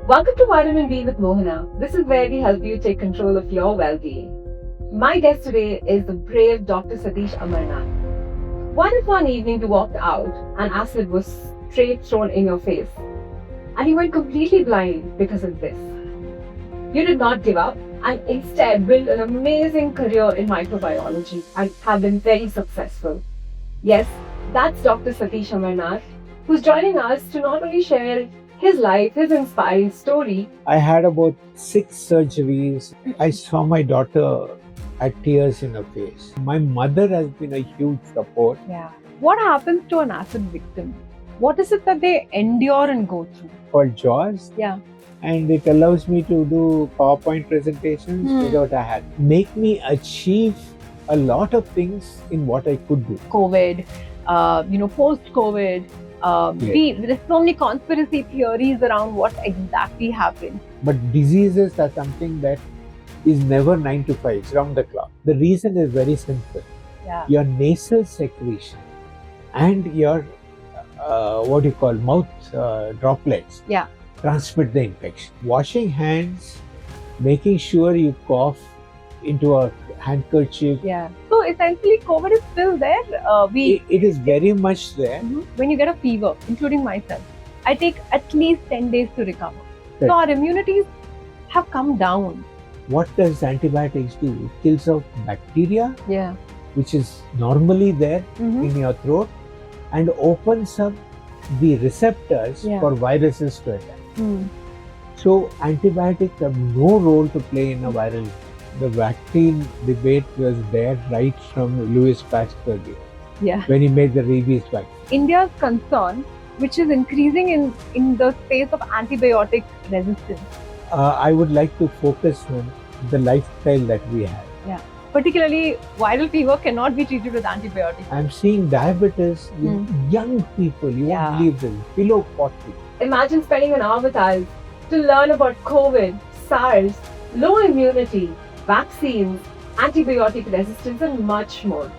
Welcome to Vitamin B with Mohana. This is where we help you take control of your well-being. My guest today is the brave Dr. Satish Amarnath. What if one evening you walked out and acid was straight thrown in your face and you went completely blind because of this? You did not give up and instead built an amazing career in microbiology and have been very successful. Yes, that's Dr. Satish Amarnath, who's joining us to not only share his life, his inspiring story. I had about 6 surgeries. I saw my daughter had tears in her face. My mother has been a huge support. Yeah. What happens to an acid victim? What is it that they endure and go through? Called JAWS. Yeah. And it allows me to do PowerPoint presentations without a hat. Make me achieve a lot of things in what I could do. COVID, post-COVID, there's so many conspiracy theories around what exactly happened. But diseases are something that is never 9 to 5, it's round the clock. The reason is very simple. Yeah. Your nasal secretion and your mouth droplets transmit the infection. Washing hands, making sure you cough into a handkerchief. Yeah. So essentially, COVID is still there. It is very much there. When you get a fever, including myself, I take at least 10 days to recover. Right. So our immunities have come down. What does antibiotics do? It kills out bacteria, Yeah. which is normally there in your throat, and opens up the receptors for viruses to attack. So antibiotics have no role to play in a viral. The vaccine debate was there right from Louis Pasteur when he made the rabies vaccine. India's concern, which is increasing in the space of antibiotic resistance. I would like to focus on the lifestyle that we have. Yeah. Particularly, viral fever cannot be treated with antibiotics. I'm seeing diabetes in young people. You won't believe this. Below 40. Imagine spending an hour with us to learn about COVID, SARS, low immunity, vaccines, antibiotic resistance, and much more.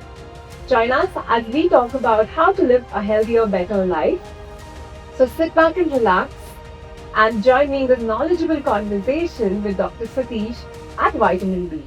Join us as we talk about how to live a healthier, better life. So sit back and relax and join me in this knowledgeable conversation with Dr. Satish at Vitamin B.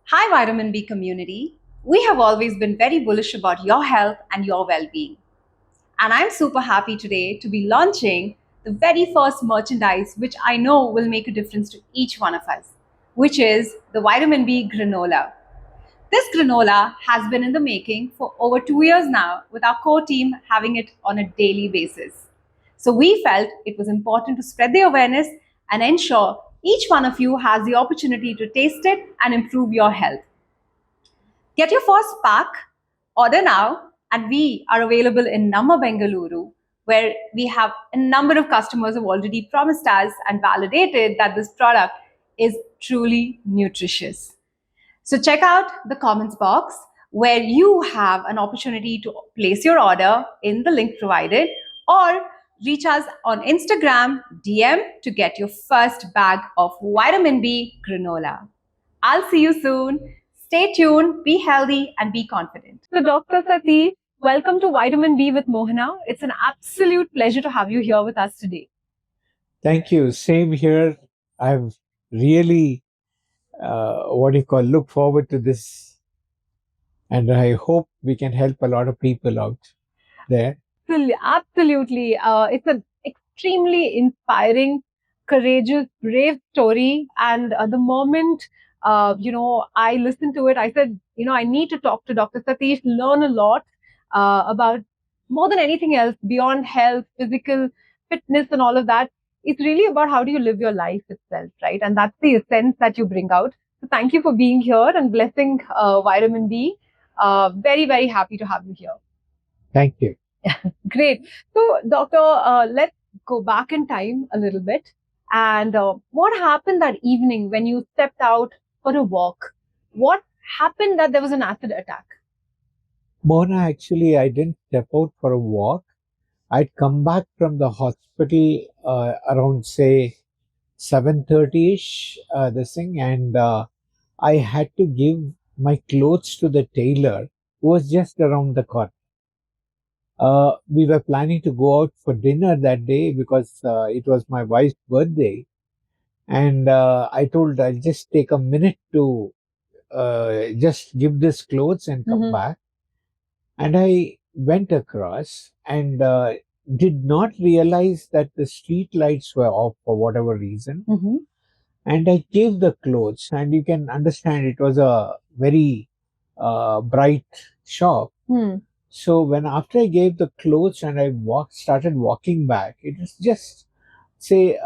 Hi, Vitamin B community. We have always been very bullish about your health and your well-being. And I'm super happy today to be launching the very first merchandise which I know will make a difference to each one of us, which is the Vitamin B Granola. This granola has been in the making for over 2 years now, with our core team having it on a daily basis. So we felt it was important to spread the awareness and ensure each one of you has the opportunity to taste it and improve your health. Get your first pack, order now, and we are available in Namma Bengaluru, where we have a number of customers who have already promised us and validated that this product is truly nutritious. So check out the comments box where you have an opportunity to place your order in the link provided, or reach us on Instagram DM to get your first bag of Vitamin B Granola. I'll see you soon. Stay tuned, be healthy, and be confident. So Dr. Satish, welcome to Vitamin B with Mohana. It's an absolute pleasure to have you here with us today. Thank you. Same here. I've really, look forward to this. And I hope we can help a lot of people out there. Absolutely. It's an extremely inspiring, courageous, brave story. And the moment, I listened to it, I said, I need to talk to Dr. Satish, learn a lot about more than anything else beyond health, physical fitness and all of that. It's really about how do you live your life itself, right? And that's the essence that you bring out. So thank you for being here and blessing Vitamin B. Very, very happy to have you here. Thank you. Great. So, Doctor, let's go back in time a little bit. And what happened that evening when you stepped out for a walk? What happened that there was an acid attack? Mona, actually, I didn't step out for a walk. I'd come back from the hospital around, say, 7:30ish, this thing, and I had to give my clothes to the tailor who was just around the corner. We were planning to go out for dinner that day because it was my wife's birthday, and I told I'll just take a minute to just give this clothes and come back. And I went across and did not realize that the street lights were off for whatever reason. And I gave the clothes, and you can understand it was a very bright shop. So when after I gave the clothes and I started walking back, it was just say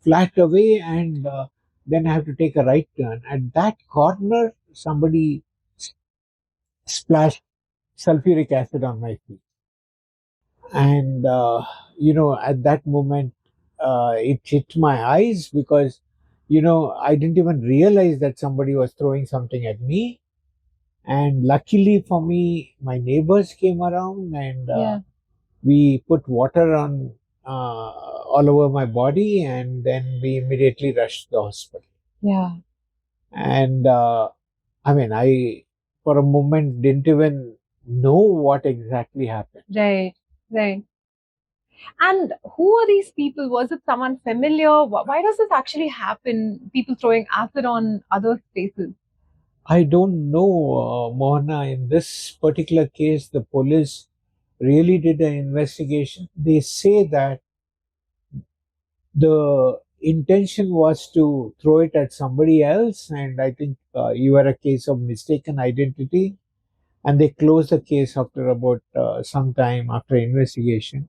flat away, and then I have to take a right turn. At that corner, somebody splashed sulfuric acid on my feet, and at that moment, it hit my eyes because I didn't even realize that somebody was throwing something at me. And luckily for me, my neighbors came around, and we put water on all over my body, and then we immediately rushed to the hospital. Yeah. And I mean, I for a moment didn't even know what exactly happened. Right. Right. And who are these people? Was it someone familiar? Why does this actually happen? People throwing acid on other spaces? I don't know, Mohana. In this particular case, the police really did an investigation. They say that the intention was to throw it at somebody else, and I think you were a case of mistaken identity, and they closed the case after about some time after investigation.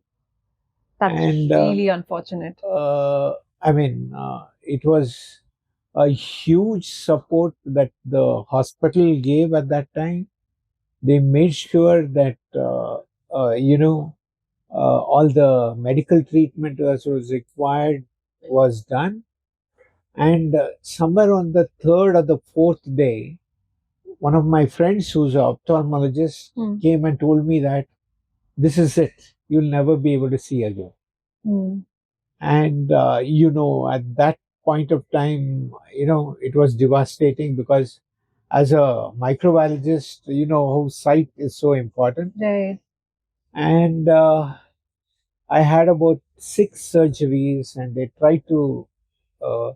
That's And really unfortunate. I mean, it was a huge support that the hospital gave at that time. They made sure that all the medical treatment that was required was done. And somewhere on the third or the fourth day, one of my friends who's an ophthalmologist came and told me that this is it. You'll never be able to see again. And, at that point of time, it was devastating because as a microbiologist, whose sight is so important. Right. And I had about 6 surgeries, and they tried to uh,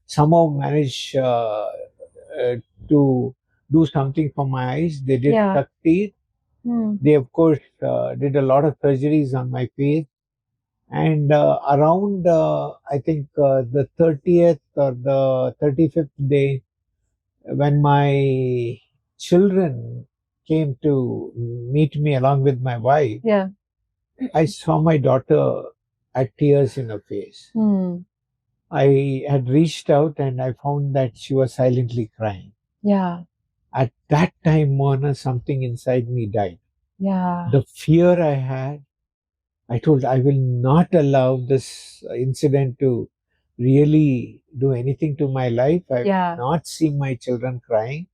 somehow manage to do something for my eyes. They did tuck teeth. They, of course, did a lot of surgeries on my face. And around, I think, the 30th or the 35th day, when my children came to meet me along with my wife, I saw my daughter had tears in her face. I had reached out and I found that she was silently crying. Yeah. At that time, Mona, something inside me died. Yeah. The fear I had, I told I will not allow this incident to really do anything to my life. I will not see my children crying.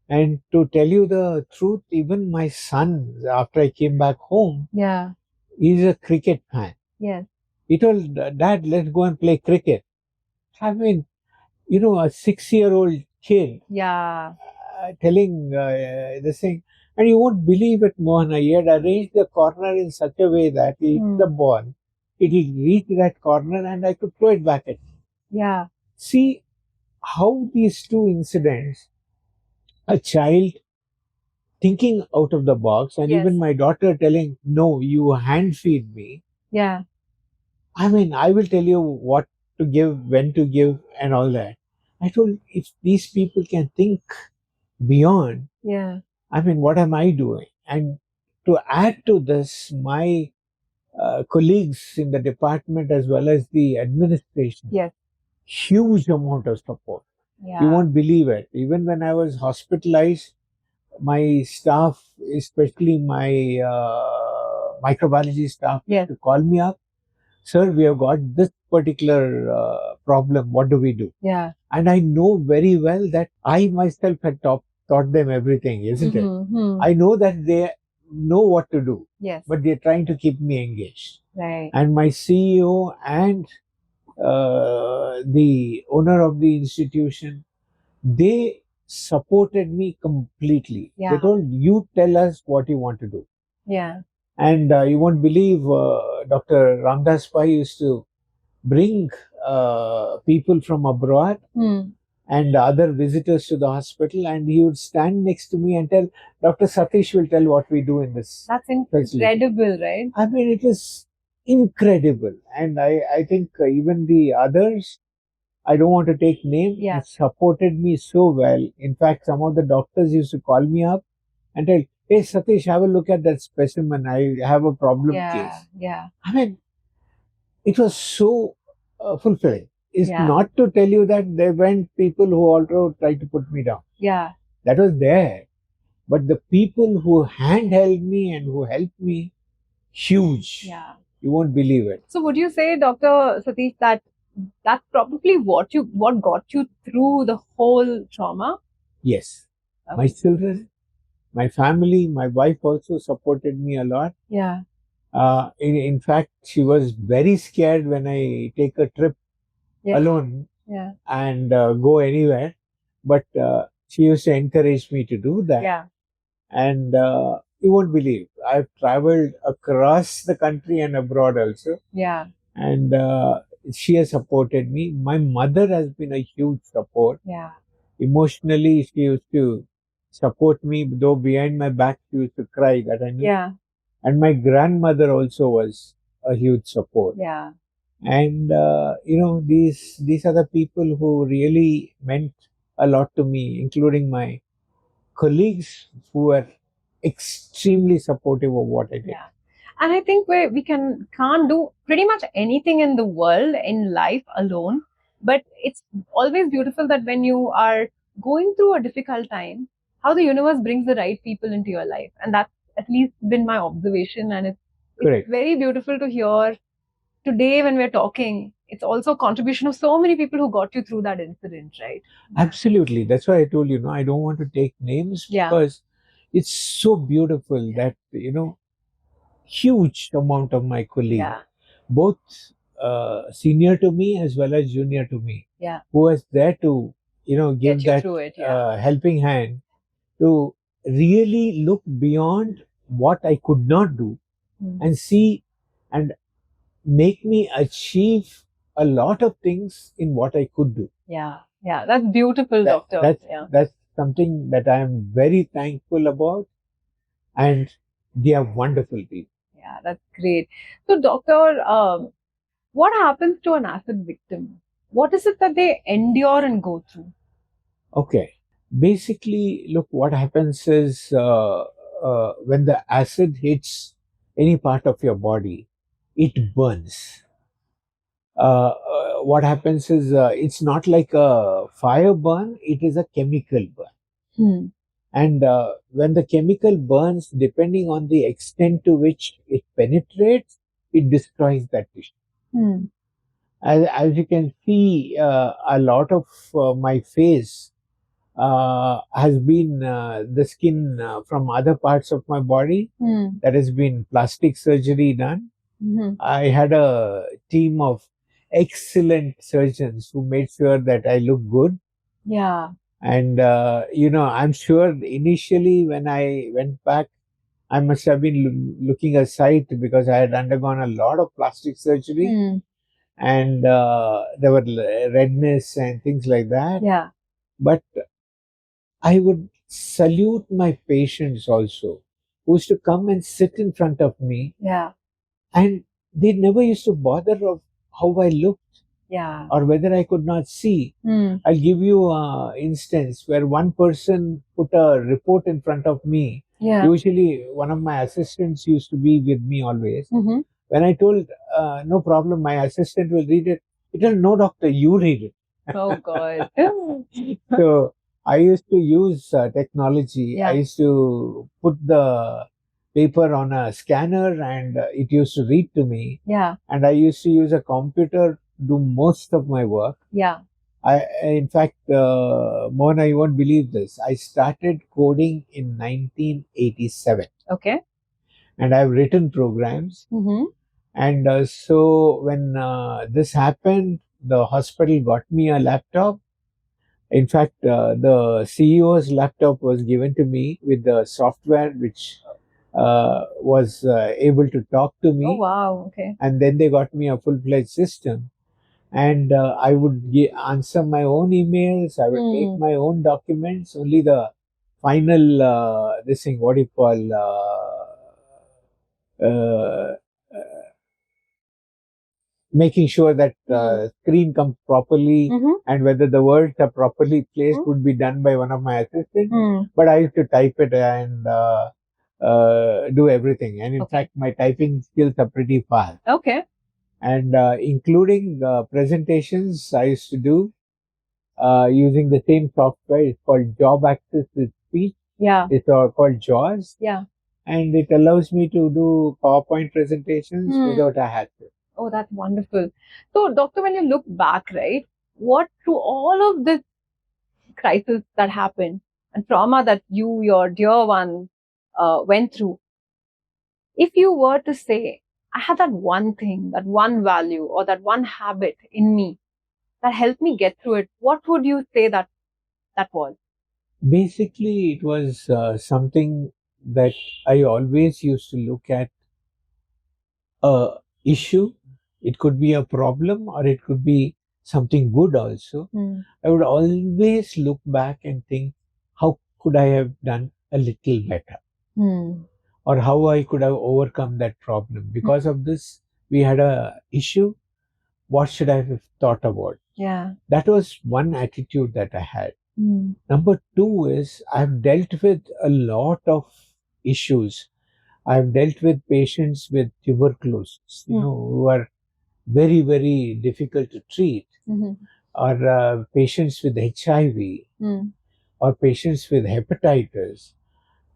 And to tell you the truth, even my son, after I came back home, he's a cricket fan. Yes. He told, Dad, let's go and play cricket. I mean, a 6-year-old kid telling this thing. And you won't believe it, Mohana. He had arranged the corner in such a way that he hit the ball, it will reach that corner and I could throw it back at him. Yeah. See how these two incidents, a child thinking out of the box, and even my daughter telling, no, you hand feed me. Yeah. I mean, I will tell you what to give, when to give, and all that. I told, if these people can think beyond, I mean, what am I doing? And to add to this, my colleagues in the department as well as the administration, huge amount of support. You won't believe it. Even when I was hospitalized, my staff, especially my microbiology staff, to call me up, sir, we have got this particular problem. What do we do? Yeah. And I know very well that I myself had taught them everything, isn't it? Mm-hmm. I know that they know what to do, Yes. but they're trying to keep me engaged. Right. And my CEO and the owner of the institution, they supported me completely. Yeah. They told, you tell us what you want to do. Yeah. And you won't believe Dr. Ramdas Pai used to bring people from abroad and other visitors to the hospital, and he would stand next to me and tell, Dr. Satish will tell what we do in this. That's facility. incredible, right? I mean, it is incredible. And I think even the others, I don't want to take names, Yeah. supported me so well. In fact, some of the doctors used to call me up and tell, hey, Satish, have a look at that specimen. I have a problem case. Yeah. I mean, it was so fulfilling. It's Yeah. not to tell you that there weren't people who also tried to put me down. Yeah. That was there. But the people who handheld me and who helped me, huge. Yeah. You won't believe it. So would you say, Dr. Satish, that that's probably what got you through the whole trauma? Yes. Okay. My children, my family, my wife also supported me a lot. Yeah. In fact, she was very scared when I take a trip alone and go anywhere. But she used to encourage me to do that. Yeah. And you won't believe, I've traveled across the country and abroad also. Yeah. And she has supported me. My mother has been a huge support. Yeah. Emotionally, she used to support me, though behind my back she used to cry, that I knew. Yeah. And my grandmother also was a huge support. Yeah. And these are the people who really meant a lot to me, including my colleagues who were extremely supportive of what I did. Yeah. And I think we can't do pretty much anything in the world, in life alone. But it's always beautiful that when you are going through a difficult time, how the universe brings the right people into your life. And that's at least been my observation. And it's very beautiful to hear today when we're talking. It's also a contribution of so many people who got you through that incident, right? Absolutely. That's why I told you, I don't want to take names because it's so beautiful that, huge amount of my colleagues, both senior to me as well as junior to me, who was there to, give that helping hand to really look beyond what I could not do and see and make me achieve a lot of things in what I could do. Yeah, that's beautiful, doctor. That's something that I am very thankful about, and they are wonderful people. Yeah, that's great. So, doctor, what happens to an acid victim? What is it that they endure and go through? Okay. Basically, look, what happens is when the acid hits any part of your body, it burns. What happens is it's not like a fire burn, it is a chemical burn. And when the chemical burns, depending on the extent to which it penetrates, it destroys that tissue. As you can see, a lot of my face has been the skin from other parts of my body that has been plastic surgery done. I had a team of excellent surgeons who made sure that I look good. Yeah. And, I'm sure initially when I went back, I must have been looking a sight because I had undergone a lot of plastic surgery. And there were redness and things like that. Yeah. But I would salute my patients also, who used to come and sit in front of me. Yeah. And they never used to bother of how I looked. Yeah. Or whether I could not see. I'll give you an instance where one person put a report in front of me. Yeah. Usually one of my assistants used to be with me always. When I told, no problem, my assistant will read it. He told, no doctor, you read it. Oh God. So I used to use technology. I used to put the paper on a scanner and it used to read to me. Yeah. And I used to use a computer to do most of my work. Yeah. In fact, Mona, you won't believe this. I started coding in 1987. Okay. And I've written programs. And so when this happened, the hospital got me a laptop. In fact, the CEO's laptop was given to me with the software which was able to talk to Oh, me. wow. Okay. And then they got me a full-fledged system. And I would answer my own emails. I would make my own documents. Only the final, this thing, what do you call, uh, making sure that screen comes properly and whether the words are properly placed would be done by one of my assistants. But I used to type it and do everything. And in fact, my typing skills are pretty fast. Okay. And including presentations, I used to do using the same software. It's called Job Access with Speech. Yeah. It's called JAWS. Yeah. And it allows me to do PowerPoint presentations without a hassle. Oh, that's wonderful. So, doctor, when you look back, right, what through all of this crisis that happened and trauma that you, your dear one, went through, if you were to say, I had that one thing, that one value, or that one habit in me that helped me get through it, what would you say that was? Basically, it was something that I always used to look at a issue. It could be a problem or it could be something good also. I would always look back and think, how could I have done a little better? Or how I could have overcome that problem. Because of this, we had a issue. What should I have thought about? Yeah. That was one attitude that I had. Number two is I've dealt with a lot of issues. I've dealt with patients with tuberculosis, who are very, very difficult to treat, or patients with HIV, or patients with hepatitis.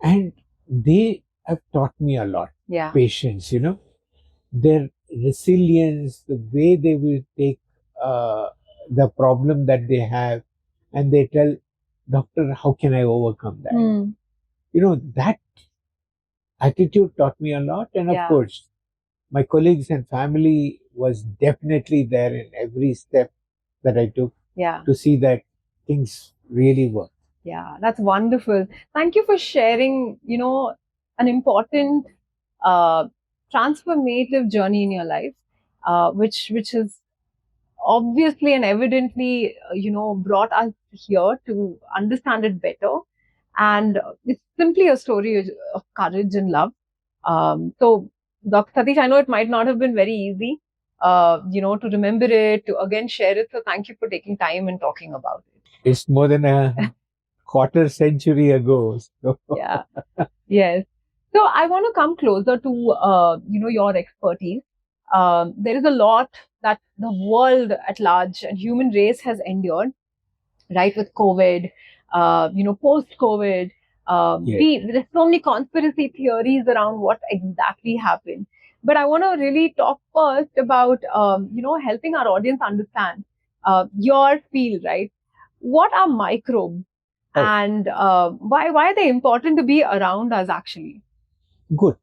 And they have taught me a lot. Yeah. Patients, their resilience, the way they will take the problem that they have, and they tell, doctor, how can I overcome that? That attitude taught me a lot. And of course, my colleagues and family was definitely there in every step that I took to see that things really work. Yeah, that's wonderful. Thank you for sharing, an important transformative journey in your life, which is obviously and evidently, brought us here to understand it better. And it's simply a story of courage and love. So, Dr. Satish, I know it might not have been very easy, to remember it, to again share it. So, thank you for taking time and talking about it. It's more than a quarter century ago. So. Yeah. Yes. So I want to come closer to your expertise. There is a lot that the world at large and human race has endured, right? With COVID, post COVID. There's so many conspiracy theories around what exactly happened. But I want to really talk first about helping our audience understand your field, right? What are microbes? And why are they important to be around us actually? Good.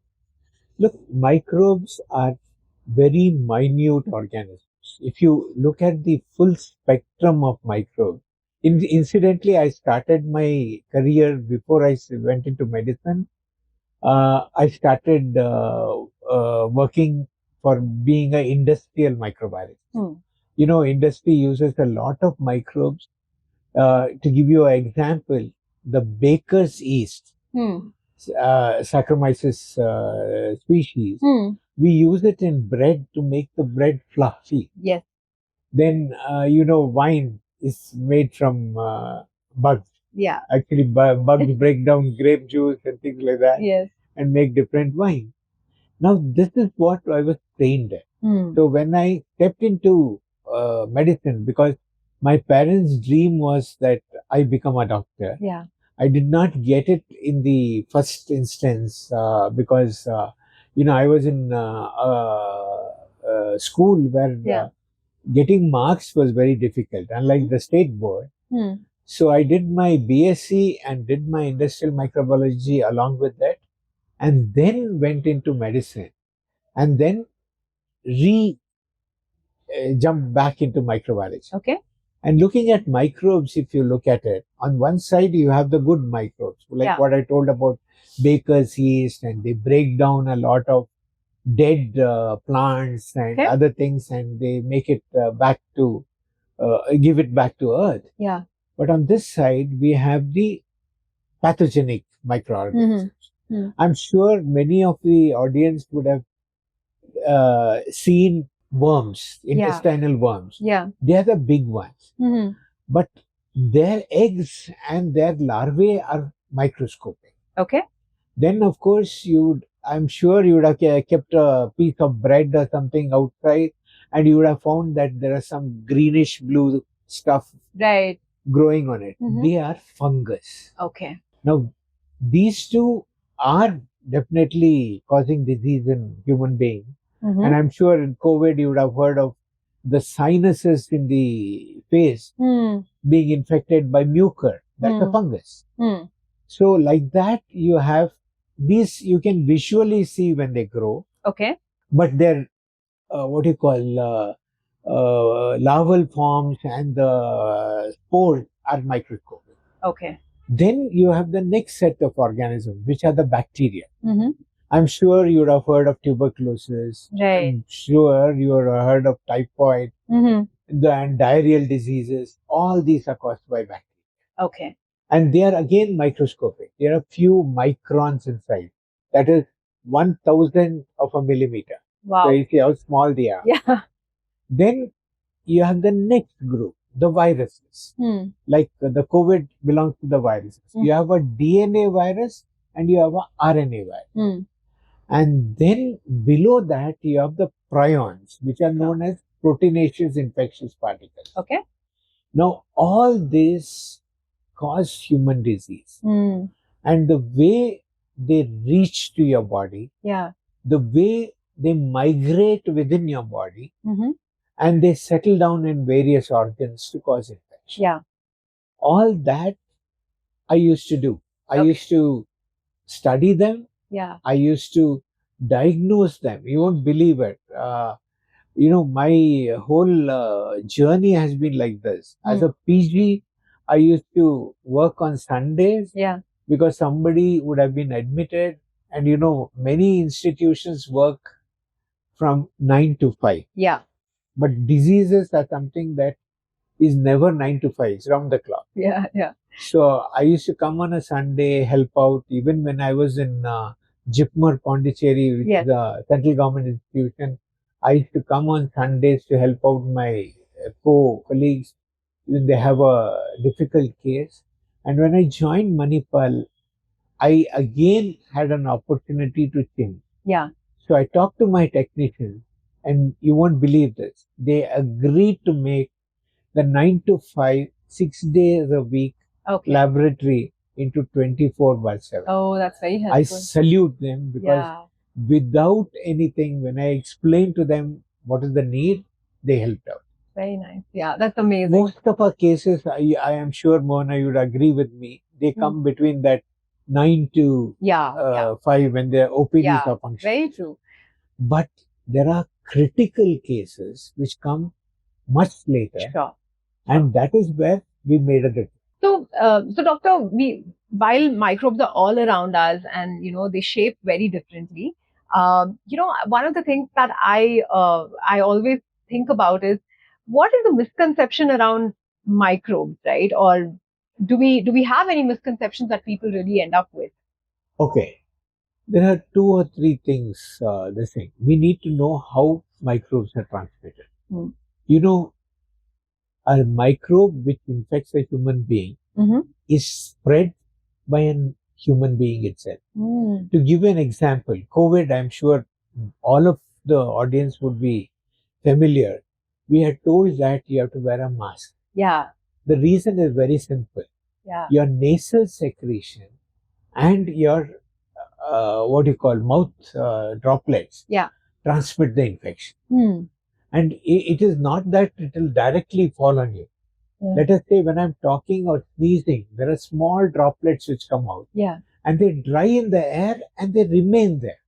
Look, microbes are very minute organisms. If you look at the full spectrum of microbes, incidentally, I started my career before I went into medicine. I started working for being an industrial microbiologist. Industry uses a lot of microbes. To give you an example, the baker's yeast, Saccharomyces species, we use it in bread to make the bread fluffy. Yes. Then, wine is made from bugs. Yeah. Actually, bugs break down grape juice and things like that. Yes. And make different wine. Now, this is what I was trained at. So when I stepped into medicine, because my parents' dream was that I become a doctor. Yeah. I did not get it in the first instance because, I was in school where getting marks was very difficult, unlike the state board. So I did my BSc and did my industrial microbiology along with that, and then went into medicine, and then re jumped back into microbiology. Okay. And looking at microbes, if you look at it, on one side you have the good microbes, like what I told about baker's yeast, and they break down a lot of dead plants and other things, and they make it back to give it back to earth. Yeah. But on this side, we have the pathogenic microorganisms. I'm sure many of the audience would have seen worms, intestinal worms. Yeah. They are the big ones. But their eggs and their larvae are microscopic. Okay. Then, of course, I'm sure you would have kept a piece of bread or something outside, and you would have found that there are some greenish blue stuff growing on it. They are fungus. Okay. Now, these two are definitely causing disease in human beings. And I'm sure in COVID, you would have heard of the sinuses in the face being infected by mucor. That's a fungus. So like that, you have these, you can visually see when they grow. Okay. But they're larval forms and the spores are microscopic. Okay. Then you have the next set of organisms, which are the bacteria. I'm sure you would have heard of tuberculosis. I'm sure you would have heard of typhoid and diarrheal diseases. All these are caused by bacteria. Okay. And they are again microscopic. There are few microns in size. That is 1,000 of a millimeter. Wow. So you see how small they are. Yeah. Then you have the next group, the viruses. Like the COVID belongs to the viruses. You have a DNA virus and you have a RNA virus. And then below that, you have the prions, which are known as proteinaceous infectious particles. Okay. Now, all this cause human disease. And the way they reach to your body, the way they migrate within your body, and they settle down in various organs to cause infection. Yeah. All that I used to do. I used to study them. Yeah. I used to diagnose them. You won't believe it. My whole journey has been like this. As a PG, I used to work on Sundays because somebody would have been admitted. And many institutions work from 9 to 5. Yeah. But diseases are something that is never 9 to 5. It's round the clock. Yeah. Yeah. So I used to come on a Sunday, help out. Even when I was in JIPMER Pondicherry, which is a central government institution, I used to come on Sundays to help out my co-colleagues when they have a difficult case. And when I joined Manipal, I again had an opportunity to change. Yeah. So I talked to my technicians, and you won't believe this. They agreed to make the 9 to 5, 6 days a week laboratory into 24/7. Oh, that's very helpful. I salute them because without anything, when I explained to them what is the need, they helped out. Very nice. Yeah, that's amazing. Most of our cases, I am sure, Mohana, you would agree with me, they come between that 9 to 5 when their OPDs are functioning. Very true. But there are critical cases which come much later. Sure. And that is where we made a difference. So doctor, while microbes are all around us and, they shape very differently, one of the things that I always think about is, what is the misconception around microbes, right? Or do we have any misconceptions that people really end up with? Okay. There are 2 or 3 things the same. We need to know how microbes are transmitted. A microbe which infects a human being is spread by a human being itself. To give you an example, COVID, I'm sure all of the audience would be familiar. We are told that you have to wear a mask. Yeah. The reason is very simple. Yeah. Your nasal secretion and your mouth droplets transmit the infection. And it is not that it will directly fall on you. Let us say when I'm talking or sneezing, there are small droplets which come out. And they dry in the air and they remain there.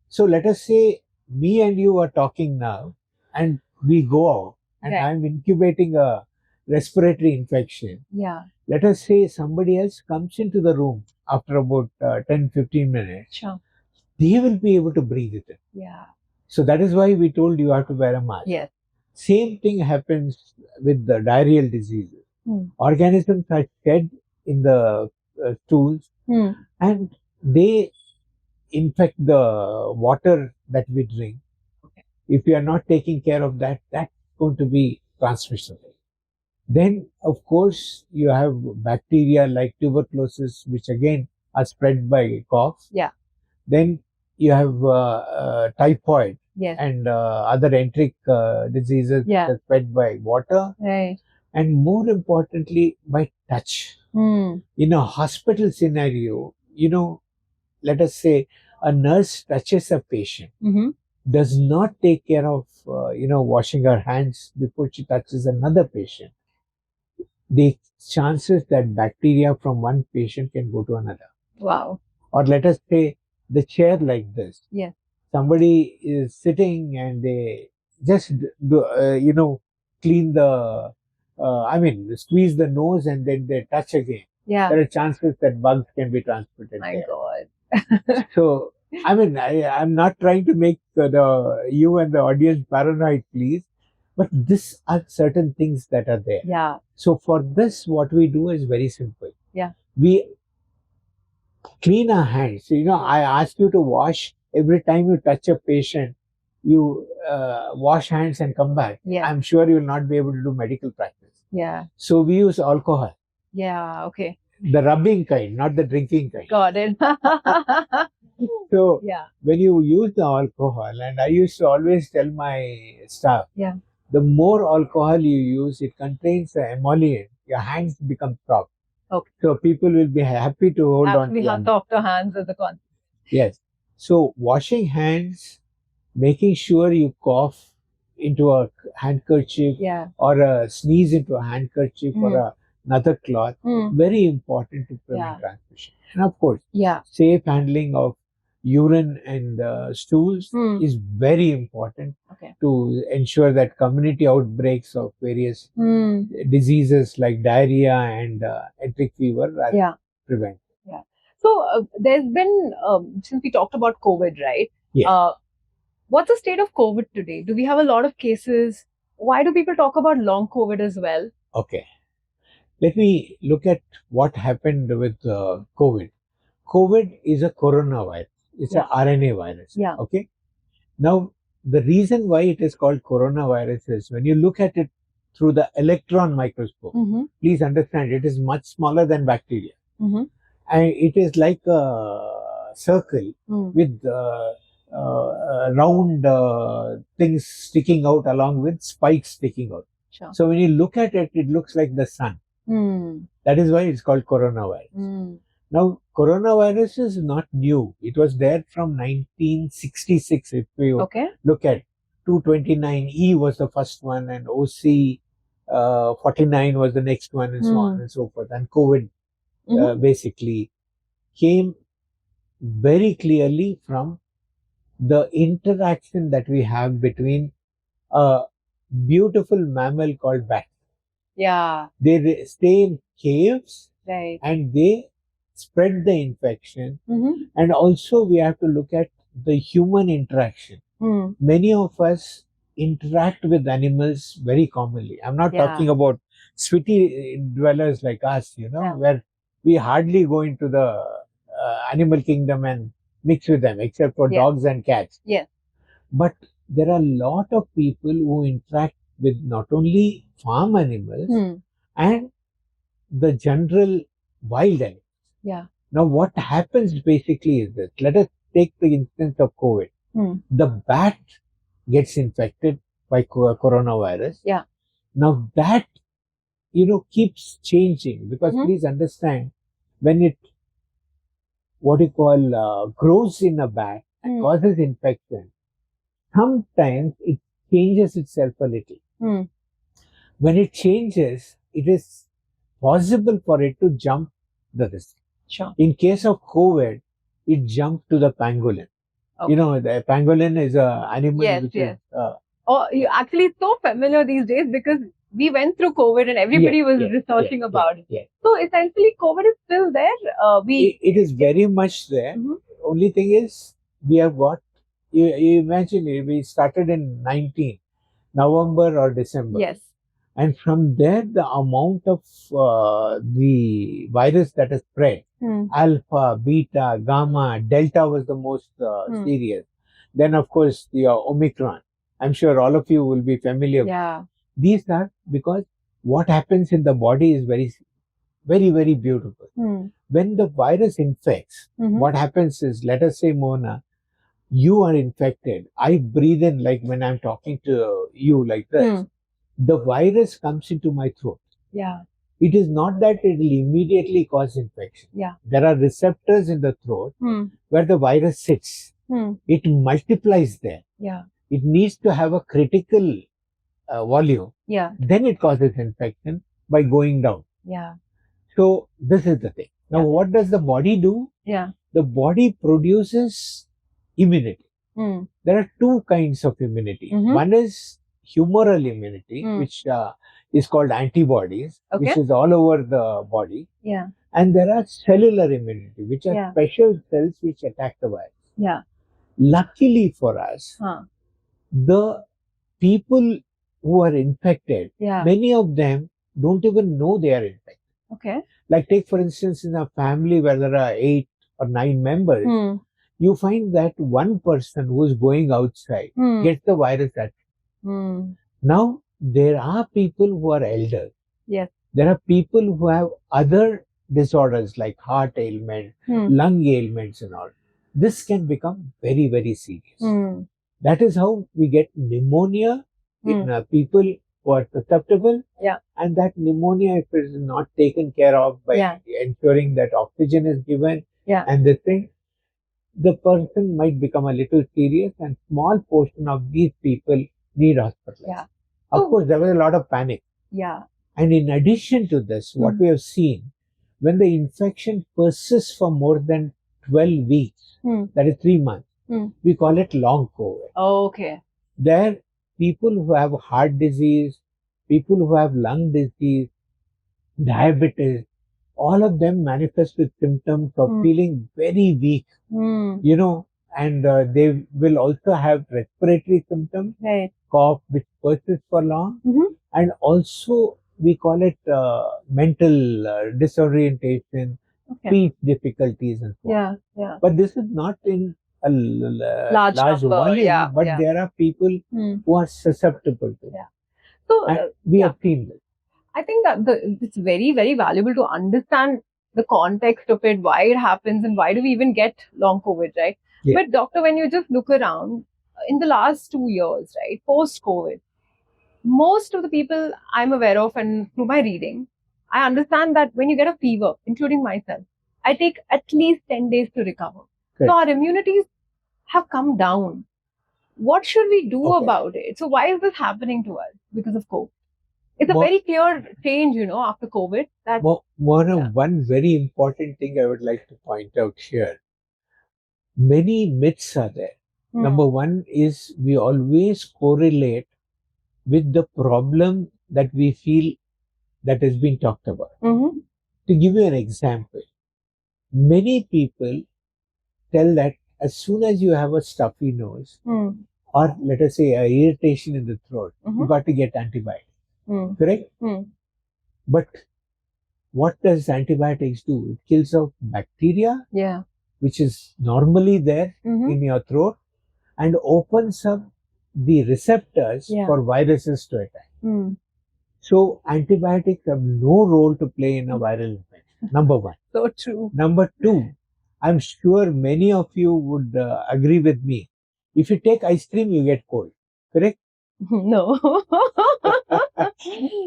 So let us say me and you are talking now and we go out and I'm incubating a respiratory infection. Let us say somebody else comes into the room after about 10-15 minutes. They will be able to breathe it in. So that is why we told you have to wear a mask. Same thing happens with the diarrheal diseases. Organisms are shed in the stools and they infect the water that we drink. If we are not taking care of that, that's going to be transmissible. Then, of course, you have bacteria like tuberculosis, which again are spread by cough. Then you have typhoid and other enteric diseases that are spread by water. And more importantly, by touch. In a hospital scenario, let us say a nurse touches a patient, does not take care of, washing her hands before she touches another patient. The chances that bacteria from one patient can go to another. Wow. Or let us say the chair like this. Somebody is sitting and they just, clean the, squeeze the nose and then they touch again. There are chances that bugs can be transmitted My there. God. So, I'm not trying to make you and the audience paranoid, please. But these are certain things that are there. So for this, what we do is very simple. We clean our hands. I ask you to wash every time you touch a patient. You wash hands and come back. I'm sure you will not be able to do medical practice. So we use alcohol. Okay. The rubbing kind, not the drinking kind. Got it. So when you use the alcohol, and I used to always tell my staff, the more alcohol you use, it contains the emollient, your hands become soft. Okay. So people will be happy to hold on to We have them. softer hands as a concept. Yes. So washing hands, making sure you cough into a handkerchief or sneeze into a handkerchief or another cloth, very important to prevent transmission. And of course, safe handling of urine and stools is very important to ensure that community outbreaks of various diseases like diarrhea and enteric fever are prevented. So there's been, since we talked about COVID, right? What's the state of COVID today? Do we have a lot of cases? Why do people talk about long COVID as well? Okay. Let me look at what happened with COVID. COVID is a coronavirus. It's a RNA virus. Okay. Now, the reason why it is called coronavirus is when you look at it through the electron microscope, please understand it is much smaller than bacteria. And it is like a circle with round things sticking out along with spikes sticking out. So when you look at it, it looks like the sun. That is why it's called coronavirus. Now, coronavirus is not new. It was there from 1966. If we look at 229E was the first one, and OC 49 was the next one, and so on and so forth. And COVID basically came very clearly from the interaction that we have between a beautiful mammal called bats. They stay in caves and they spread the infection. And also we have to look at the human interaction. Many of us interact with animals very commonly. I'm not talking about city dwellers like us, where we hardly go into the animal kingdom and mix with them, except for dogs and cats. But there are a lot of people who interact with not only farm animals and the general wild animals. Now, what happens basically is this. Let us take the instance of COVID. The bat gets infected by coronavirus. Now, that, keeps changing because please understand, when it, grows in a bat and causes infection, sometimes it changes itself a little. When it changes, it is possible for it to jump the risk. Sure. In case of COVID, it jumped to the pangolin. Okay. You know, the pangolin is an animal Yes, which yes. is. You actually, it's so familiar these days because we went through COVID and everybody was researching about it. Yes. So essentially, COVID is still there. It is very much there. Only thing is, we have got. You imagine we started in 19 November or December. Yes. And from there, the amount of the virus that is spread, alpha, beta, gamma, delta was the most serious. Then, of course, the Omicron. I'm sure all of you will be familiar. Yeah. These are because what happens in the body is very, very, very beautiful. When the virus infects, what happens is, let us say, Mohana, you are infected. I breathe in, like when I'm talking to you like this. The virus comes into my throat. Yeah. It is not that it will immediately cause infection. Yeah. There are receptors in the throat where the virus sits. It multiplies there. Yeah. It needs to have a critical volume. Yeah. Then it causes infection by going down. Yeah. So this is the thing. Now, what does the body do? Yeah. The body produces immunity. There are two kinds of immunity. One is humoral immunity, which is called antibodies, which is all over the body. Yeah. And there are cellular immunity, which are special cells which attack the virus. Yeah. Luckily for us, the people who are infected, many of them don't even know they are infected. Okay. Like take for instance in a family where there are 8 or 9 members, you find that one person who is going outside gets the virus at. Now, there are people who are elders. Yes. There are people who have other disorders like heart ailment, lung ailments and all. This can become very, very serious. That is how we get pneumonia in people who are susceptible. Yeah. And that pneumonia, if it is not taken care of by ensuring that oxygen is given and this thing, the person might become a little serious, and small portion of these people need hospitalization. Yeah. Of course, there was a lot of panic. Yeah. And in addition to this, what we have seen, when the infection persists for more than 12 weeks, that is 3 months, we call it long COVID. Oh, okay. There, people who have heart disease, people who have lung disease, diabetes, all of them manifest with symptoms of feeling very weak, you know, and they will also have respiratory symptoms, cough which persists for long, and also we call it mental disorientation, speech difficulties and so on. But this is not in a large volume, but there are people who are susceptible to it. So And we have seen this. I think that it's very, very valuable to understand the context of it, why it happens, and why do we even get long COVID, right? Yeah. But doctor, when you just look around in the last 2 years, right, post-COVID, most of the people I'm aware of and through my reading, I understand that when you get a fever, including myself, I take at least 10 days to recover. Correct. So our immunities have come down. What should we do about it? So why is this happening to us because of COVID? It's a very clear change, you know, after COVID. That one very important thing I would like to point out here. Many myths are there. Number one is we always correlate with the problem that we feel that has been talked about. To give you an example, many people tell that as soon as you have a stuffy nose or let us say an irritation in the throat, you got to get antibiotics. Correct? But what does antibiotics do? It kills off bacteria, which is normally there in your throat, and opens up the receptors for viruses to attack. So antibiotics have no role to play in a viral infection. Number one. so true. Number two, I'm sure many of you would agree with me. If you take ice cream, you get cold. Correct? No.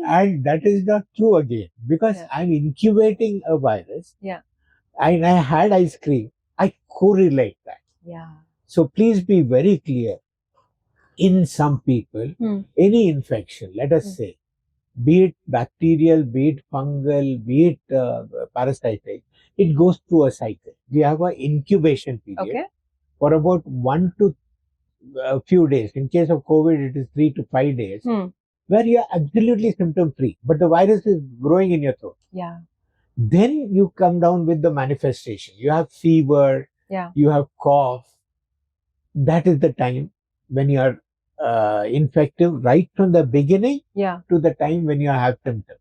And that is not true again, because I'm incubating a virus and I had ice cream. I correlate that. So please be very clear. in some people, any infection, let us say, be it bacterial, be it fungal, be it parasitic, it goes through a cycle. We have an incubation period for about 1 to a few days. In case of COVID, it is 3 to 5 days, where you are absolutely symptom free, but the virus is growing in your throat. Yeah. Then you come down with the manifestation. You have fever, you have cough. That is the time when you are infective, right from the beginning to the time when you have symptoms.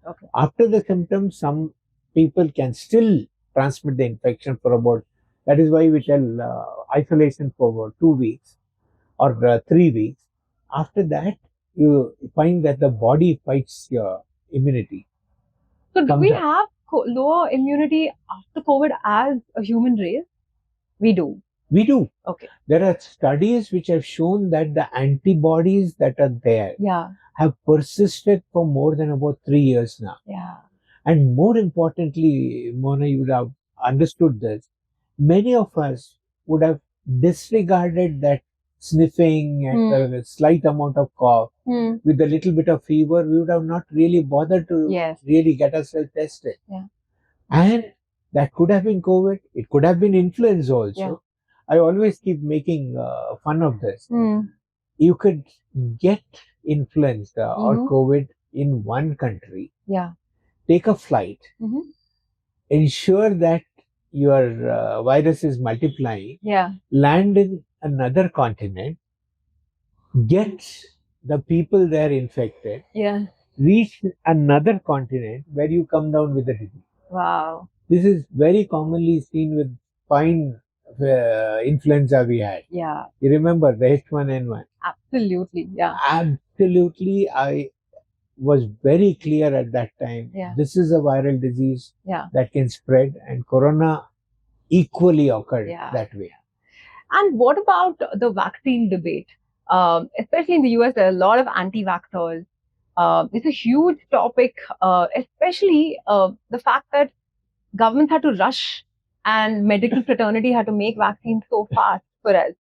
Okay. After the symptoms, some people can still transmit the infection for about, that is why we tell isolation for about 2 weeks or 3 weeks. After that, you find that the body fights your immunity. So do we have lower immunity after COVID as a human race? We do. We do. Okay. There are studies which have shown that the antibodies that are there have persisted for more than about 3 years now. Yeah. And more importantly, Mona, you would have understood this. Many of us would have disregarded that sniffing and a slight amount of cough with a little bit of fever. We would have not really bothered to really get ourselves tested. Yeah. And that could have been COVID. It could have been influenza also. Yeah. I always keep making fun of this. You could get influenza or COVID in one country. Yeah. Take a flight. Ensure that your virus is multiplying. Yeah. Land in another continent. Get the people there infected. Yeah. Reach another continent where you come down with the disease. Wow. This is very commonly seen with swine influenza we had. Yeah. You remember the H1N1? Absolutely. Yeah. Absolutely. I was very clear at that time. Yeah. This is a viral disease that can spread, and corona equally occurred that way. And what about the vaccine debate? Especially in the US, there are a lot of anti-vaxxers. It's a huge topic, especially the fact that governments had to rush and medical fraternity had to make vaccines so fast for us.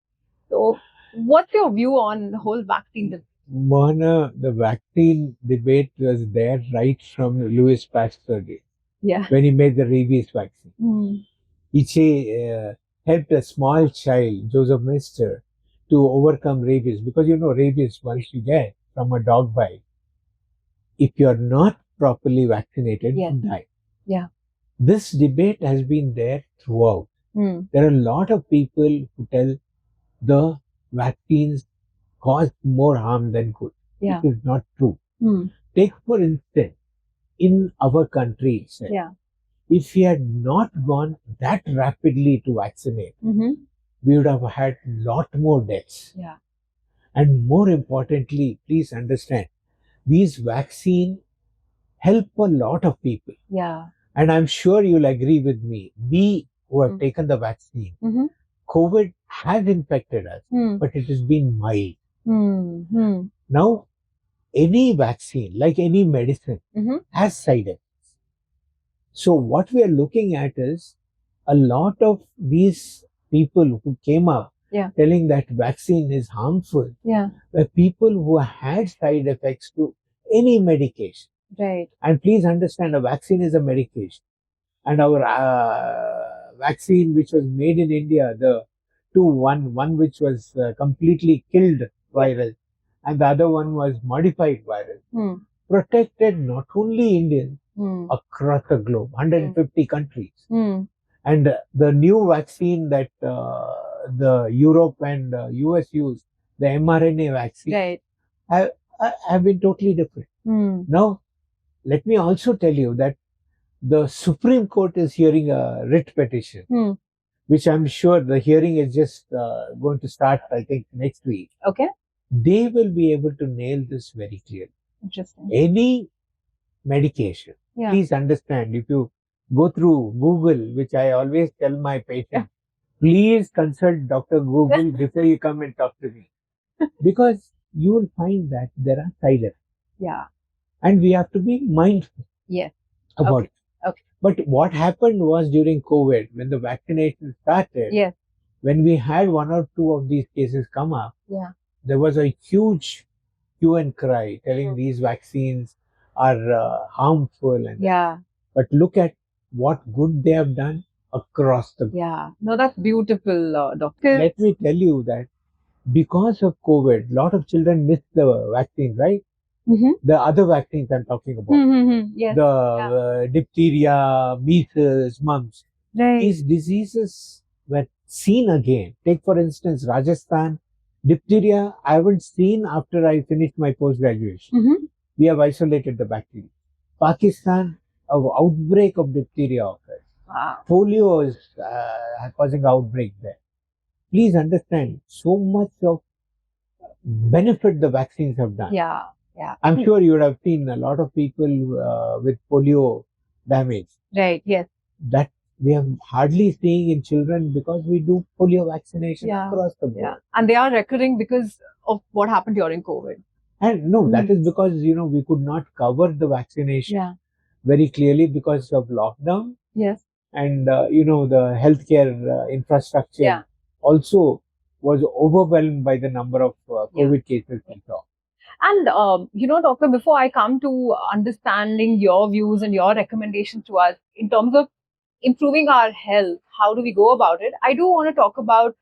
So what's your view on the whole vaccine debate? Mohana, the vaccine debate was there right from Louis Pasteur days. Yeah. When he made the rabies vaccine. He helped a small child, Joseph Mister, to overcome rabies. Because you know, rabies, once you get from a dog bite, if you're not properly vaccinated, you die. Yeah. This debate has been there throughout. There are a lot of people who tell the vaccines cause more harm than good. Yeah. It is not true. Take, for instance, in our country itself, if we had not gone that rapidly to vaccinate, we would have had a lot more deaths. Yeah. And more importantly, please understand, these vaccines help a lot of people. Yeah. And I'm sure you'll agree with me. We who have taken the vaccine, COVID has infected us, but it has been mild. Now, any vaccine, like any medicine, has side effects. So what we are looking at is a lot of these people who came up telling that vaccine is harmful were people who had side effects to any medication. Right. And please understand, a vaccine is a medication. And our vaccine, which was made in India, the one which was completely killed virus, and the other one was modified virus, protected not only Indians across the globe, 150 countries. And the new vaccine that the Europe and US used, the mRNA vaccine, have been totally different. Now, let me also tell you that the Supreme Court is hearing a writ petition, which I'm sure the hearing is just going to start, I think, next week. Okay. They will be able to nail this very clearly. Interesting. Any medication, please understand, if you go through Google, which I always tell my patients, please consult Dr. Google before you come and talk to me. Because you will find that there are side effects. Yeah. And we have to be mindful about it. Okay. But what happened was during COVID, when the vaccination started, when we had 1 or 2 of these cases come up, there was a huge hue and cry telling these vaccines are harmful. And but look at what good they have done across the globe. No, that's beautiful, doctor. Let me tell you that because of COVID, a lot of children missed the vaccine, right? The other vaccines I'm talking about, Yes. the diphtheria, measles, mumps. Right. These diseases were seen again. Take for instance Rajasthan, diphtheria. I haven't seen after I finished my post graduation. We have isolated the bacteria. Pakistan, an outbreak of diphtheria occurs. Wow. Polio is causing outbreak there. Please understand, so much of benefit the vaccines have done. Yeah. I'm sure you would have seen a lot of people with polio damage. Right. Yes. That we are hardly seeing in children because we do polio vaccination across the board. And they are recurring because of what happened during COVID. And no, that is because, we could not cover the vaccination very clearly because of lockdown. Yes. And, the healthcare infrastructure also was overwhelmed by the number of COVID cases we saw. And, doctor, before I come to understanding your views and your recommendations to us in terms of improving our health, how do we go about it? I do want to talk about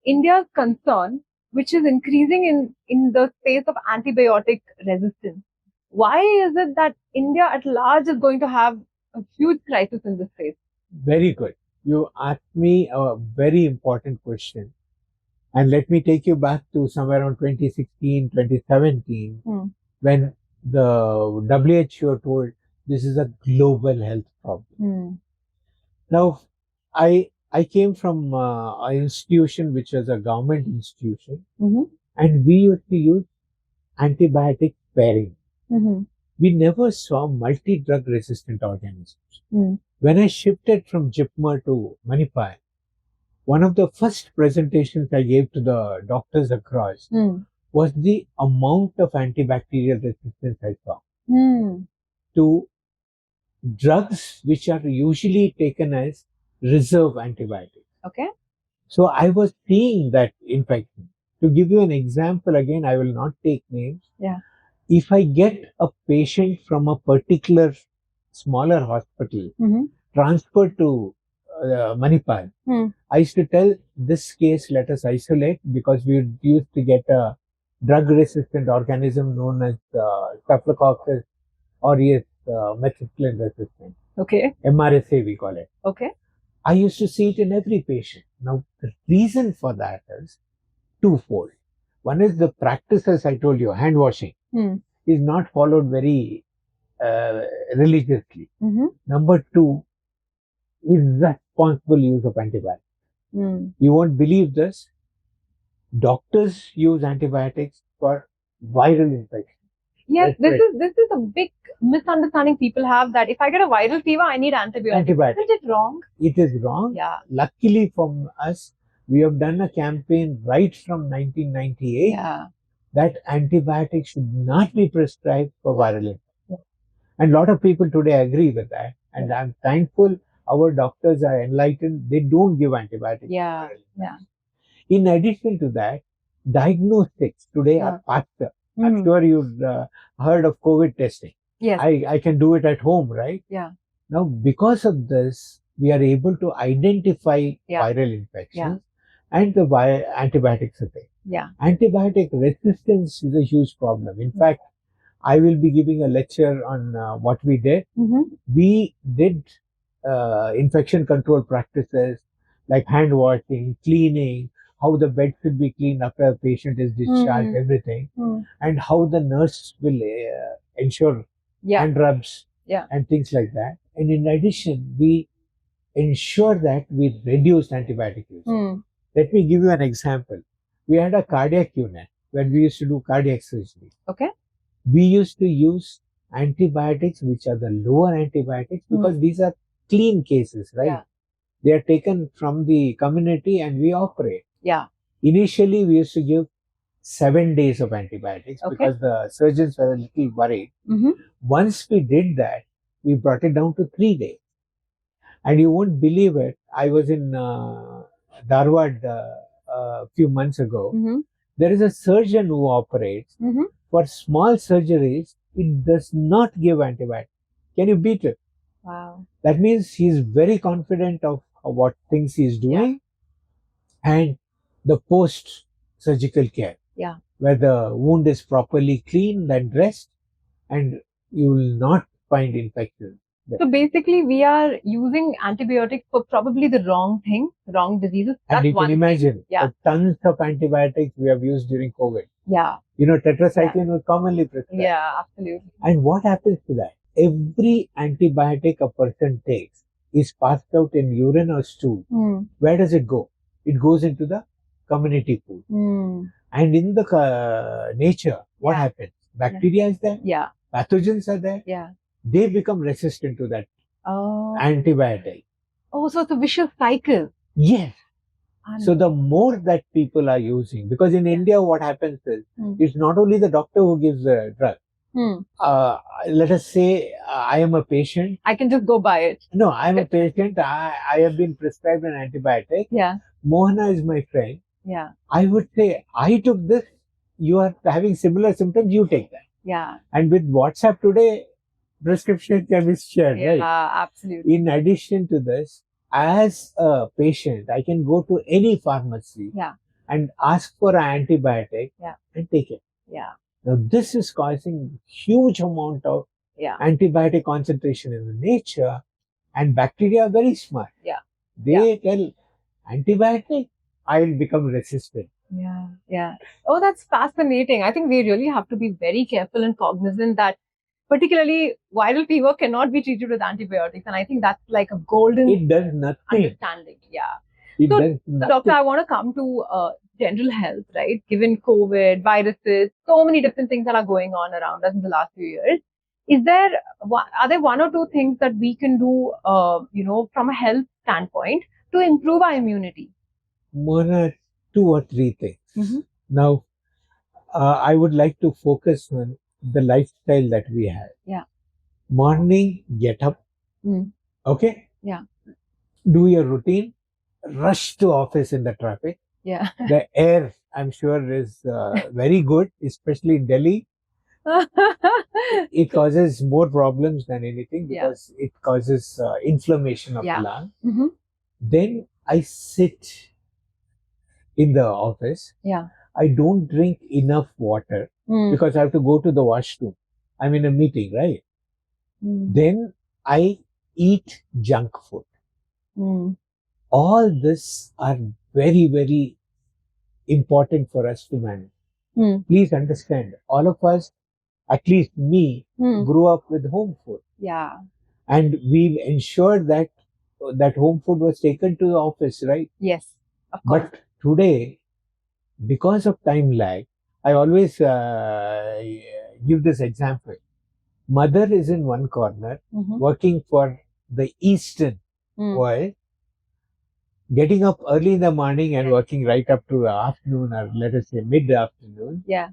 India's concern, which is increasing in the space of antibiotic resistance. Why is it that India at large is going to have a huge crisis in this space? Very good. You asked me a very important question. And let me take you back to somewhere around 2016, 2017, when the WHO told this is a global health problem. Now, I came from an institution which was a government institution, and we used to use antibiotic sparing. We never saw multi-drug resistant organisms. When I shifted from JIPMER to Manipal, one of the first presentations I gave to the doctors across was the amount of antibacterial resistance I saw to drugs which are usually taken as reserve antibiotics. Okay. So I was seeing that infection. To give you an example, again, I will not take names. If I get a patient from a particular smaller hospital transferred to Manipal, I used to tell this case, let us isolate because we used to get a drug resistant organism known as Staphylococcus aureus methicillin resistant. Okay. MRSA we call it. Okay. I used to see it in every patient. Now the reason for that is twofold. One is the practices I told you, hand washing, is not followed very religiously. Number two is responsible use of antibiotics. You won't believe this. Doctors use antibiotics for viral infection. Yes, this is a big misunderstanding people have, that if I get a viral fever, I need antibiotics. Isn't it wrong? It is wrong. Yeah. Luckily for us, we have done a campaign right from 1998 that antibiotics should not be prescribed for viral infection. And a lot of people today agree with that. And I'm thankful our doctors are enlightened. They don't give antibiotics. In addition to that, diagnostics today are faster. I'm sure you've heard of COVID testing. Yes. I can do it at home, right? Yeah. Now, because of this, we are able to identify viral infections and the antibiotics are there. Antibiotic resistance is a huge problem. In fact, I will be giving a lecture on what we did. We did infection control practices like hand washing, cleaning, how the bed should be cleaned after a patient is discharged, everything, and how the nurse will ensure hand rubs and things like that. And in addition, we ensure that we reduce antibiotic use. Let me give you an example. We had a cardiac unit when we used to do cardiac surgery. Okay. We used to use antibiotics, which are the lower antibiotics, because these are clean cases, right? They are taken from the community and we operate. Initially, we used to give 7 days of antibiotics because the surgeons were a little worried. Once we did that, we brought it down to 3 days. And you won't believe it. I was in Dharwad a few months ago, There is a surgeon who operates. For small surgeries, it does not give antibiotics. Can you beat it? Wow. That means he's very confident of what things he's doing, and the post-surgical care, where the wound is properly cleaned and dressed, and you will not find infection. So basically, we are using antibiotics for probably the wrong thing, wrong diseases. And That's you can one imagine thing. Yeah. the tons of antibiotics we have used during COVID. Yeah. You know, tetracycline was commonly prescribed. Yeah, absolutely. And what happens to that? Every antibiotic a person takes is passed out in urine or stool. Where does it go? It goes into the community pool. And in the nature, what happens? Bacteria is there. Yeah. Pathogens are there. Yeah. They become resistant to that antibiotic. Oh, so it's a vicious cycle. Yes. So the more that people are using, because in India what happens is, it's not only the doctor who gives the drug. Let us say I am a patient. I can just go buy it. No, I am a patient. I have been prescribed an antibiotic. Yeah. Mohana is my friend. Yeah. I would say, I took this. You are having similar symptoms. You take that. Yeah. And with WhatsApp today, prescription can be shared, right? Absolutely. In addition to this, as a patient, I can go to any pharmacy and ask for an antibiotic and take it. Yeah. Now, this is causing huge amount of antibiotic concentration in the nature, and bacteria are very smart. Yeah. They tell antibiotic, I will become resistant. Yeah. Yeah. Oh, that's fascinating. I think we really have to be very careful and cognizant that particularly viral fever cannot be treated with antibiotics. And I think that's like a golden It does nothing. understanding. Yeah. It So, does nothing. Doctor, I want to come to general health, right? Given COVID, viruses, so many different things that are going on around us in the last few years. Are there one or two things that we can do, from a health standpoint to improve our immunity? One or two or three things. Now, I would like to focus on the lifestyle that we have. Yeah. Morning, get up. Okay? Yeah. Do your routine. Rush to office in the traffic. Yeah. The air, I'm sure, is very good, especially in Delhi. It causes more problems than anything because it causes inflammation of the lung. Then I sit in the office. Yeah. I don't drink enough water because I have to go to the washroom. I'm in a meeting, right? Then I eat junk food. All this are very, very important for us to manage. Please understand, all of us, at least me, grew up with home food. Yeah. And we've ensured that that home food was taken to the office, right? Yes, of course. But today, because of time lag, I always give this example. Mother is in one corner, working for the Eastern world, getting up early in the morning and working right up to the afternoon, or let us say mid-afternoon. Yeah.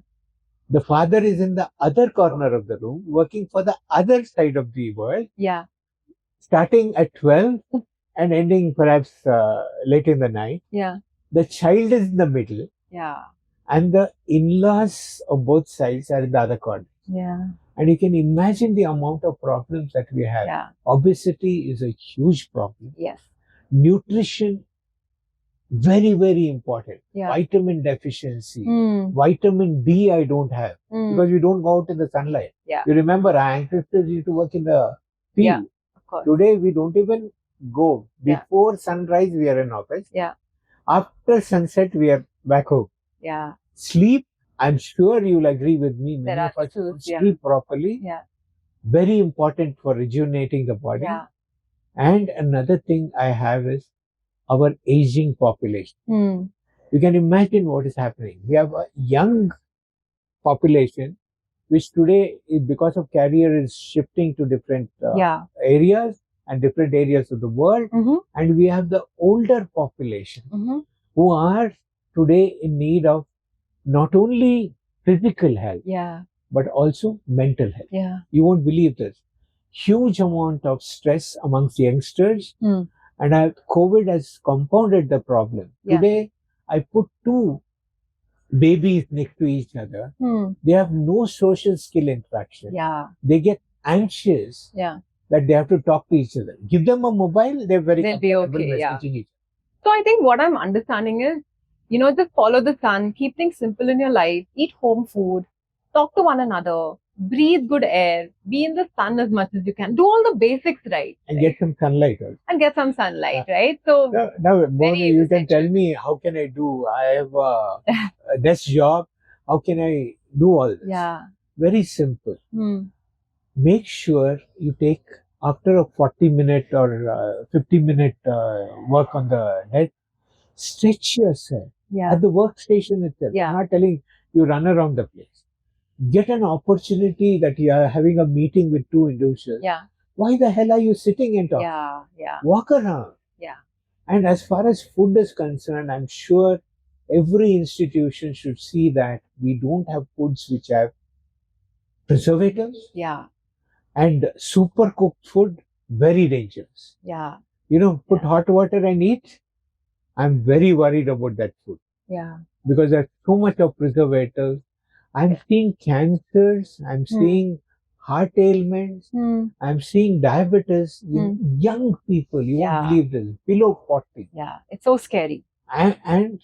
The father is in the other corner of the room, working for the other side of the world. Yeah. Starting at 12 and ending perhaps late in the night. Yeah. The child is in the middle. Yeah. And the in-laws of both sides are in the other corner. Yeah. And you can imagine the amount of problems that we have. Yeah. Obesity is a huge problem. Yes. Nutrition, very, very important. Yeah. Vitamin deficiency. Vitamin D I don't have because we don't go out in the sunlight. Yeah. You remember our ancestors used to work in the field. Yeah, of course. Today we don't even go. Before sunrise we are in office. Yeah. After sunset we are back home. Yeah. Sleep, I'm sure you'll agree with me. Many There of are us tools, sleep properly. Yeah. Very important for rejuvenating the body. Yeah. And another thing I have is our aging population. You can imagine what is happening. We have a young population, which today, because of career, is shifting to different areas and different areas of the world. And we have the older population who are today in need of not only physical health, but also mental health. Yeah. You won't believe this. Huge amount of stress amongst youngsters. And COVID has compounded the problem. Yeah. Today, I put two babies next to each other. They have no social skill interaction. Yeah. They get anxious Yeah. that they have to talk to each other. Give them a mobile, they're very They'll be comfortable okay. Yeah. messaging each So I think what I'm understanding is, just follow the sun, keep things simple in your life, eat home food, talk to one another, breathe good air, be in the sun as much as you can, do all the basics right. and get some sunlight also. And get some sunlight, right? So Now, Mohana, very you can essential. tell me, how can I do? I have a desk job. How can I do all this? Yeah. Very simple. Make sure you take, after a 40-minute or 50-minute work on the net, stretch yourself at the workstation itself. Yeah. I'm not telling you run around the place. Get an opportunity that you are having a meeting with two individuals. Yeah. Why the hell are you sitting and talking? Yeah. Yeah. Walk around. Yeah. And as far as food is concerned, I'm sure every institution should see that we don't have foods which have preservatives. Yeah. And super cooked food, very dangerous. Yeah. Put hot water and eat. I'm very worried about that food. Yeah. Because there's so much of preservatives. I'm seeing cancers. I'm seeing heart ailments. I'm seeing diabetes in young people. You won't believe this. Below 40. Yeah. It's so scary. And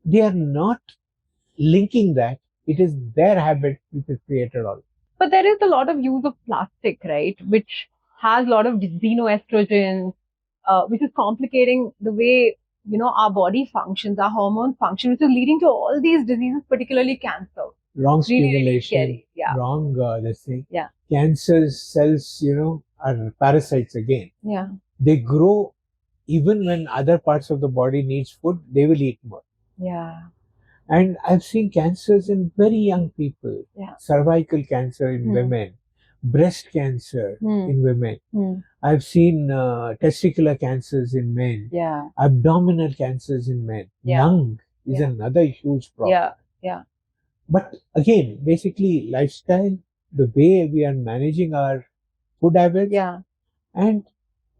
they are not linking that. It is their habit which is created all. But there is a lot of use of plastic, right? Which has a lot of xenoestrogens, which is complicating the way, our body functions, our hormones function, which is leading to all these diseases, particularly cancer. Wrong Really, really stimulation, scary. Yeah. wrong this thing. Yeah. Cancer cells, are parasites again. Yeah. They grow even when other parts of the body needs food, they will eat more. Yeah. And I've seen cancers in very young people. Yeah. Cervical cancer in women, breast cancer in women. I've seen testicular cancers in men, Yeah. abdominal cancers in men. Yeah. Lung is another huge problem. Yeah. Yeah. But again, basically lifestyle, the way we are managing our food habits, and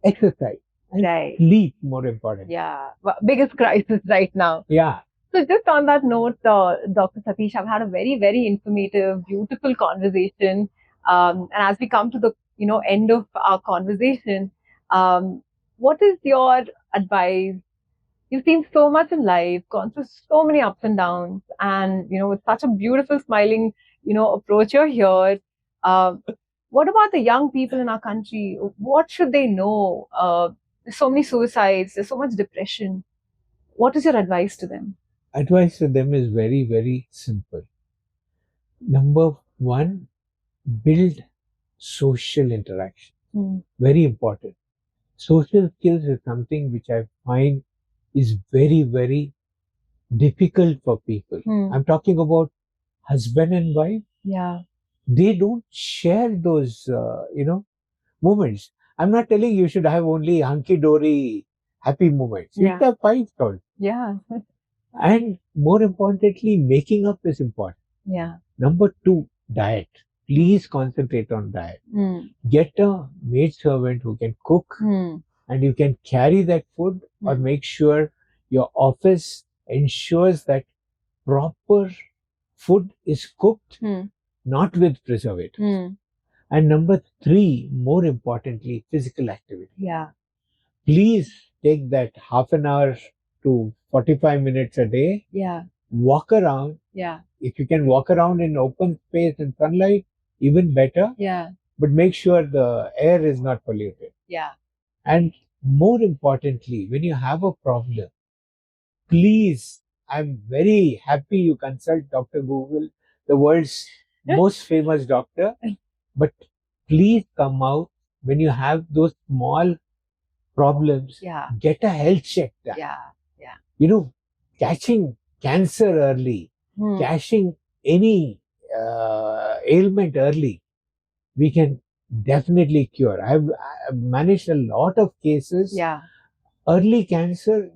exercise and sleep, more important. Yeah. Biggest crisis right now. Yeah. So just on that note, Dr. Satish, I've had a very, very informative, beautiful conversation. And as we come to the end of our conversation, what is your advice? You've seen so much in life, gone through so many ups and downs, and with such a beautiful, smiling, approach you're here. What about the young people in our country? What should they know? There's so many suicides. There's so much depression. What is your advice to them? Advice to them is very, very simple. Number one, build social interaction. Very important. Social skills is something which I find is very, very difficult for people. I'm talking about husband and wife. Yeah. They don't share those, moments. I'm not telling you should have only hunky-dory happy moments. You should have fights also. Yeah. And more importantly, making up is important. Yeah. Number two, diet. Please concentrate on diet. Get a maid servant who can cook, and you can carry that food, or make sure your office ensures that proper food is cooked, not with preservatives. And number three, more importantly, physical activity. Yeah. Please take that half an hour to 45 minutes a day. Yeah. Walk around. Yeah. If you can walk around in open space and sunlight, even better. Yeah. But make sure the air is not polluted. Yeah. And more importantly, when you have a problem, please, I'm very happy you consult Dr. Google, the world's most famous doctor. But please come out when you have those small problems. Yeah. Get a health check done. Yeah. Yeah. Catching cancer early, catching any ailment early, we can definitely cure. I've managed a lot of cases. Yeah. Early cancer,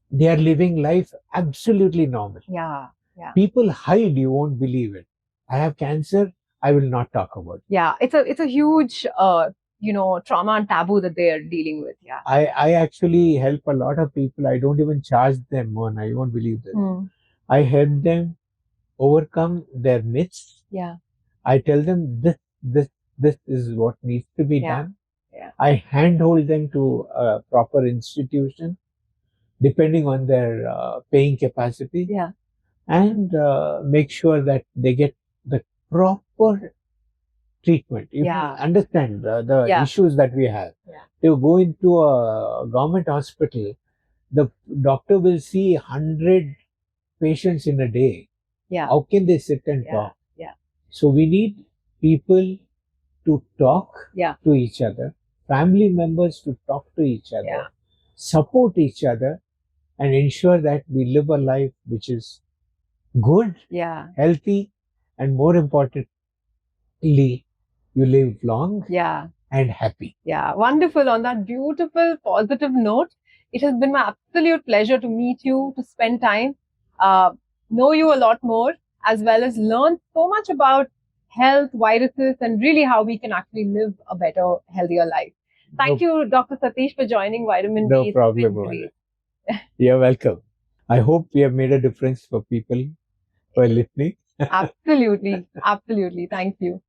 they are living life absolutely normal. Yeah. Yeah. People hide, you won't believe it. I have cancer, I will not talk about it. Yeah. It's a huge trauma and taboo that they are dealing with. Yeah. I actually help a lot of people. I don't even charge them, Mohana. You won't believe this. I help them overcome their myths. Yeah. I tell them this is what needs to be Yeah. done. Yeah. I handhold them to a proper institution depending on their paying capacity. Yeah. And make sure that they get the proper treatment. You Yeah. understand the Yeah. issues that we have. Yeah. To go into a government hospital, the doctor will see 100 patients in a day. Yeah. How can they sit and Yeah. talk? Yeah. So we need people to talk Yeah. to each other, family members to talk to each other, Yeah. support each other, and ensure that we live a life which is good, Yeah. healthy, and more importantly, you live long Yeah. and happy. Yeah, wonderful. On that beautiful, positive note, it has been my absolute pleasure to meet you, to spend time, know you a lot more, as well as learn so much about health, viruses, and really how we can actually live a better, healthier life. Thank you, Dr. Satish, for joining Vitamin No B. problem. It's been great. You're welcome. I hope we have made a difference for people who are listening. Absolutely. Absolutely. Thank you.